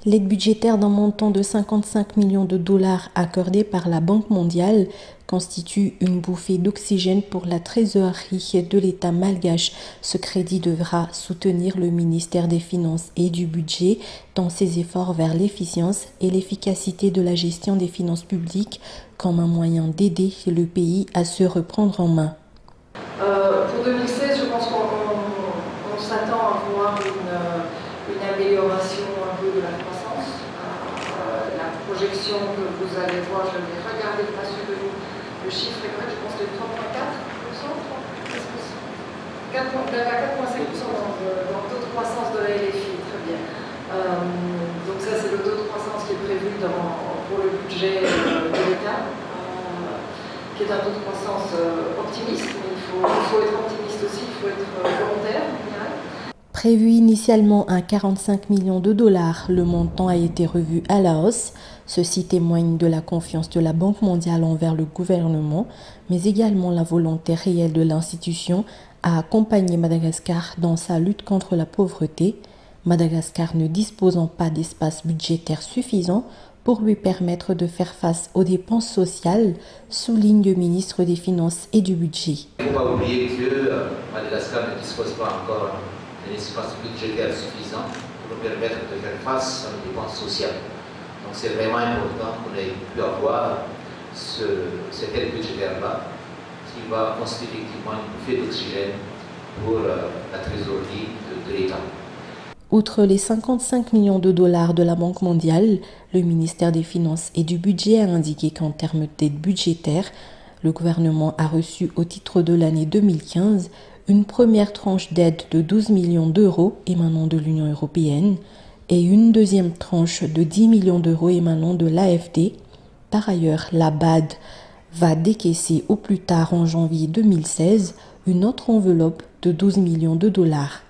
L'aide budgétaire d'un montant de 55 millions de dollars accordée par la Banque mondiale constitue une bouffée d'oxygène pour la trésorerie de l'État malgache. Ce crédit devra soutenir le ministère des Finances et du Budget dans ses efforts vers l'efficience et l'efficacité de la gestion des finances publiques comme un moyen d'aider le pays à se reprendre en main. Pour 2016, je pense qu'on s'attend à voir une amélioration un peu de la croissance. La projection que vous allez voir, je vais regarder pas sûr de vous, le chiffre est correct, je pense que 3,4%, 4,5% dans le taux de croissance de la LFI, très bien. Donc ça c'est le taux de croissance qui est prévu pour le budget de l'État, qui est un taux de croissance optimiste, mais il faut être optimiste aussi, il faut être volontaire. Prévu initialement à 45 millions de dollars, le montant a été revu à la hausse. Ceci témoigne de la confiance de la Banque mondiale envers le gouvernement, mais également la volonté réelle de l'institution à accompagner Madagascar dans sa lutte contre la pauvreté. Madagascar ne disposant pas d'espace budgétaire suffisant pour lui permettre de faire face aux dépenses sociales, souligne le ministre des Finances et du Budget. Il ne faut pas oublier que Madagascar ne dispose pas encore d'un espace budgétaire suffisant pour nous permettre de faire face aux dépenses sociales. Donc c'est vraiment important qu'on ait pu avoir cette aide budgétaire-là qui va constituer effectivement une bouffée d'oxygène pour la trésorerie de l'État. Outre les 55 millions de dollars de la Banque mondiale, le ministère des Finances et du Budget a indiqué qu'en termes d'aide budgétaire, le gouvernement a reçu au titre de l'année 2015 une première tranche d'aide de 12 millions d'euros émanant de l'Union européenne et une deuxième tranche de 10 millions d'euros émanant de l'AFD. Par ailleurs, la BAD va décaisser au plus tard en janvier 2016 une autre enveloppe de 12 millions de dollars.